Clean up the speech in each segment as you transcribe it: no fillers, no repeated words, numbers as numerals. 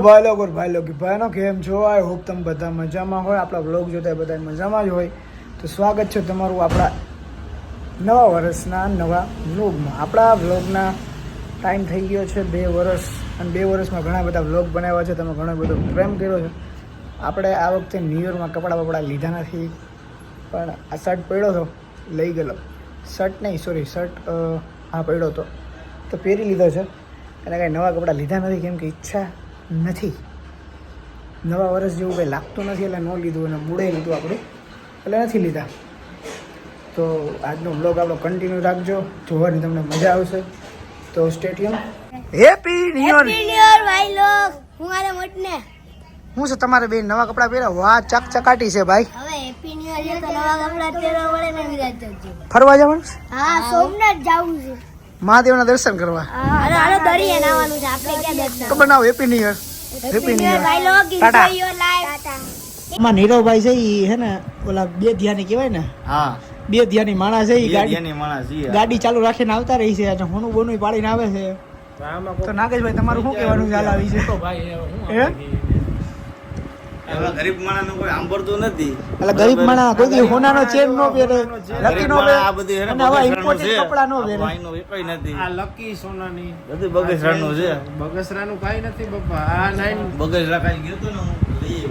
ભાઈ લોકો કેમ છો? આઈ હોપ તમે બધા મજામાં હોય. આપણા વ્લોગ જોતા બધા મજામાં જ હોય. તો સ્વાગત છે તમારું આપણા નવા વર્ષના નવા વ્લોગમાં. આપણા વ્લોગના ટાઈમ થઈ ગયો છે 2 વર્ષ, અને 2 વર્ષમાં ઘણા બધા વ્લોગ બનાવ્યા છે. તમે ઘણો બધો પ્રેમ કર્યો છે. આપણે આ વખતે ન્યૂ યરમાં કપડાં લીધા નથી, પણ આ શર્ટ પડ્યો હતો લઈ ગયેલો. શર્ટ હા પડ્યો હતો તો પહેરી લીધો છે. અને કાંઈ નવા કપડાં લીધા નથી, કેમ કે ઈચ્છા નથી. નવા વર્ષ જેવું કંઈ લાગતું નથી એટલે ન લીધું, અને મૂળે લીધું આપણું એટલે નથી લીધા. તો આજનો બ્લોગ આપણો કન્ટિન્યુ રાખજો, જોવાની તમને મજા આવશે. તો સ્ટેડિયમ હેપી ન્યુ યર ભાઈ લોગ. હું આલે મોટને હું છે તમારે બે નવા કપડાં પહેર્યા? વાહ, ચકચકાટી છે ભાઈ. હવે હેપી ન્યુ યર તો નવા કપડાં પહેરવા પડે ને વિરાજ જજો. ફરવા જવાનું? હા, સોમનાથ જાવું છે. મહાદેવના દર્શન કરવા. હાલો દરિયે નાવાનું છે. આપણે ક્યાં દર્શન? તો બનાવો happy new year. Happy new year ભાઈ લોગ. ટાટા. Enjoy your life. માં નીરવભાઈ છે ઈ હે ને ઓલા બે ધ્યાની કહેવાય ને? હા, બે ધ્યાની માણસ છે ઈ માણસ ગાડી ચાલુ રાખીને આવતા રહી છે અને હોનું બોનું પાડીને આવે છે. તો નાગેશભાઈ તમારું શું કહેવાનું ચાલ આવી છે? ગરીબ માણસ કોઈ સાંભળતું નથી. એટલે ગરીબ માણસ કોઈ દી હોનાનો ચેન નો પહેરે, લકી નો પહેરે, આ બધું અને આવા ઇમ્પોર્ટેડ કપડા નો પહેરે. આઈનો એકઈ નથી. આ લકી સોનાની બધું બગસરાનું છે. બગસરાનું કાઈ નથી બાપા. આ 9 બગસરા કાઈ ગયો તો ને હું લઈ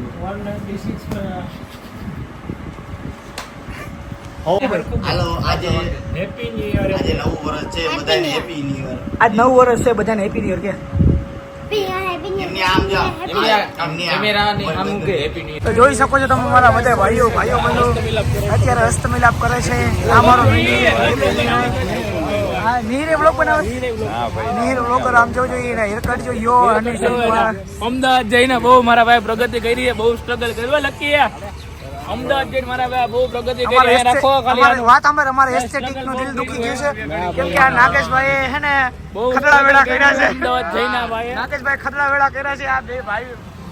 આવ્યો. હાલો, આજે હેપી ન્યુ યર. આજે નવું વર્ષ છે, બધાને હેપી ન્યુ યર. આજ નવું વર્ષ છે, બધાને હેપી ન્યુ યર કે. એમની આમ જાઓ, એમની આમ કે હેપી ન્યુ તો જોઈ શકો છો તમે મારા બધા ભાઈઓ બંધુ અત્યારે હસ્તમિલાપ કરે છે. આ મારો નીરે બ્લોગ બનાવે. નીર બ્લોગર આમ જોજો, એને હેરકટ જોયો. અમદાવાદ જઈને બહુ મારા ભાઈ પ્રગતિ કરી છે, બહુ સ્ટ્રગલ કરવા લકી. અમદાવાદ જઈને મારા ભાઈ બહુ પ્રગતિ કરી. રાખો ખાલી વાત અમારે એસ્થેટિક નું દિલ દુખી ગયું છે, કેમ કે આ નાગેશભાઈ હે ને ખતરા વેળા કર્યા છે. અમદાવાદ જઈને ભાઈ નાગેશભાઈ ખતરા વેળા કર્યા છે આ બે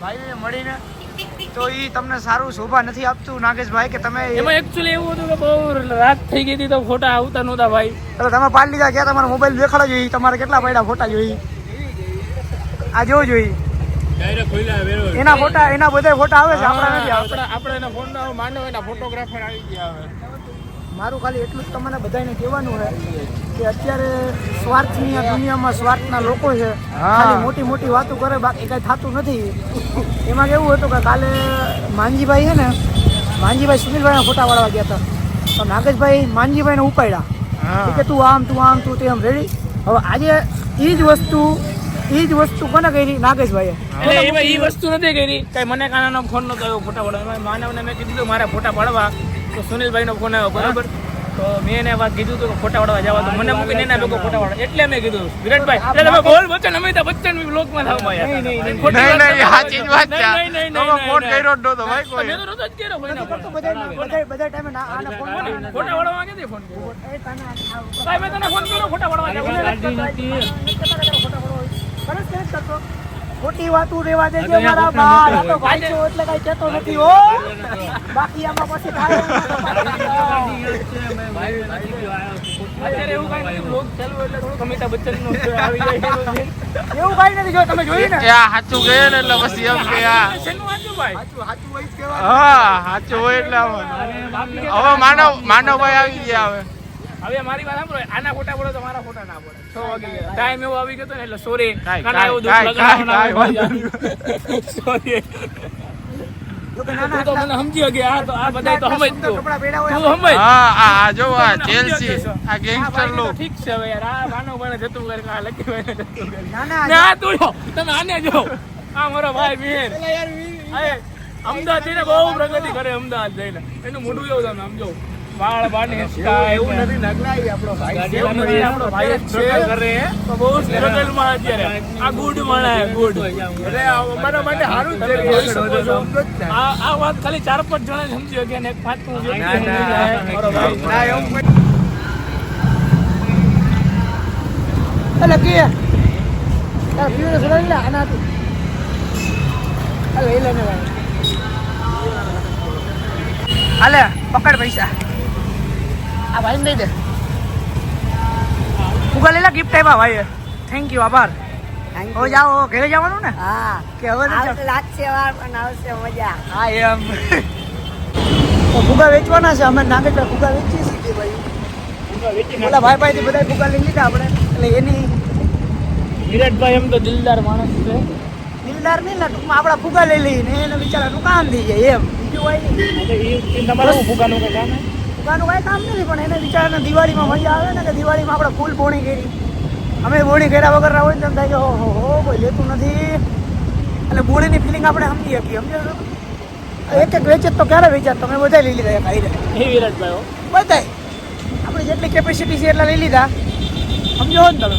ભાઈને મળીને. તો ઈ તમને સારું શોભા નથી આપતું નાગેશભાઈ કે તમે એમાં એકચ્યુઅલી એવું હતું કે બહુ રાત થઈ ગઈ હતી તો ફોટા આવતા નહોતા ભાઈ. તો તમે પાડી લીધા ક્યાં? તમારો મોબાઈલ દેખાડો જોઈએ તમારે કેટલા પડ્યા ફોટા જોઈએ. આ જોવું જોઈએ એના ફોટા, એના બધા ફોટા આવે છે, આપણા નથી આવતા. આપણે એના ફોન માનો એના ફોટોગ્રાફર આવી ગયા હવે. મારું ખાલી એટલું જ તમને બધાને કહેવાનું છે કે અત્યારે સ્વાર્થની આ દુનિયામાં સ્વાર્થના લોકો છે. ખાલી મોટી મોટી વાતો કરે, બાકી કઈ થતું નથી. એમાં કેવું હતું કે કાલે માનજીભાઈ છે ને, માનજીભાઈ સુનિલભાઈના ફોટા વાળવા ગયા હતા. તો નાગેશભાઈ માનજીભાઈને ઉપાડ્યા કે તું આમ તું તેમ રેડી. હવે આજે એ જ વસ્તુ કોને કરી? નાગેશભાઈએ. એટલે એ વસ્તુ નથી કરી કઈ. મને કાનાનો ફોન નતો આવ્યો ફોટા પાડવા. માનવને મેં કીધું મારા ફોટા પાડવા, તો સુનિલભાઈ નો ફોન આવ્યો બરાબર. તો મેં એને વાત કીધું હતું કે ફોટા પાડવા જવા, તો મને મૂકીને એના લોકો ફોટા પાડવા. એટલે મેં કીધું વિરાટભાઈ એટલે તમે બોલ બચ્ચન અમિતાભ બચ્ચન બ્લોગમાં થાવ. નહીં, સાચી જ વાત છે. ફોન કર્યો જ નતો ભાઈ કોઈ. મેં તો નતો જ કર્યો કોઈના ફોન. બધા ટાઈમે આને ફોન ફોટા પાડવા ક્યાંથી ફોન કર્યો? ભાઈ મેં તને ફોન કર્યો ફોટા પાડવા જવા. ખોટી વાતું રેવા દેજો મારા બાર. આ તો ભાઈ છો એટલે કઈ કહેતો નથી હો. બાકી આમાં પછી થાય. અત્યારે એવું કઈ નથી, બ્લોગ ચાલુ એટલે થોડું અમિતાભ બચ્ચન નું આવી જાય. એવું કઈ નથી, જો તમે જોયું ને સાચું કહે ને એટલે પછી એમ કે આ શેનું વાંચ્યું ભાઈ? સાચું હોય જ કહેવાનું. હા સાચું હોય એટલે હવે માનવભાઈ આવી ગયા. હવે મારી વાત સાંભળો, આના ફોટા પડો તો મારા ફોટા ના પડે. 6 વાગે ટાઈમ એવો આવી ગયો ને એટલે સોરી કાના એવું દુઃખ લગાવવાનું. સોરી તો મને સમજી ગયા. આ તો આ બધા તો સમજતો કપડા પહેર્યા હોય તું સમજ. હા જો આ ચેલ્સી આ ગેંગસ્ટર તો લોક. ઠીક છે હવે યાર. આ માનવ ભાઈને જતું કરે, આ લકી ભાઈને જતું કરે. ના ના તું જો, તમે આને જો. આ મારો ભાઈ મીર અમદાવાદ જઈને બહુ પ્રગતિ કરે. અમદાવાદ જઈને એનું મોઢું એવું તમે સમજો. વાળ બાની સ્ટાઈલ એવું નથી. નગલાઈ આપણો ભાઈ છે. આપણો ભાઈ સ્ટ્રગલ કરે તો બહુ સ્ટ્રગલ માં અત્યારે આ ગુડ મળે ગુડ. એટલે અમારા માટે સારું જ છે. આ વાત ખાલી 4-5 જણા સમજી ગયા ને 5 મારો ભાઈ એટલે કે તાર પીવડે સડાઈ લે આના તું. આ લઈ લે ને ભાઈ. હાલે પકડ પૈસા. આ ભાઈ દઈ દે. ઉગા લેલા ગિફ્ટ આપ્યા ભાઈ. થેન્ક યુ, આભાર. હવે જાઓ ઘરે જવાનું ને હા કે હવે નથી જવાનું? લાગશે વાર પણ આવશે મજા હા એમ તો ફુગા વેચવાના છે અમે નાગેશભાઈ ફુગા વેચીએ છીએ ભાઈ ઓલા ભાઈ પાસેથી બધા ફુગા લઈ લીધા આપણે એટલે એની વિરાટભાઈ એમ તો દિલદાર માણસ છે દિલદાર નહીં ને ટૂંકમાં આપણા ફુગા લઈ લઈને એને બિચારાનું કામ થઈ જાય એમ બીજું હોય નહીં તમારે શું ફુગાનું કઈ કામ ફુગાનું કાંઈ કામ નથી પણ એને બિચારાને દિવાળીમાં મજા આવે ને કે દિવાળીમાં આપણે ફૂલ બોણી કરી અમે બોણી કર્યા વગર હોય ને તેમ થાય કે હો કોઈ લેતું નથી એટલે બોણીની ફિલિંગ આપણે સમજી શકીએ સમજો છો? એક એક વેચે તો ક્યારે વેચ્યા તમે બધા લઈ લીધા એક આઈ એ વિરાટભાઈ બધાય આપણી જેટલી કેપેસિટી છે એટલા લઈ લીધા સમજો ને તમે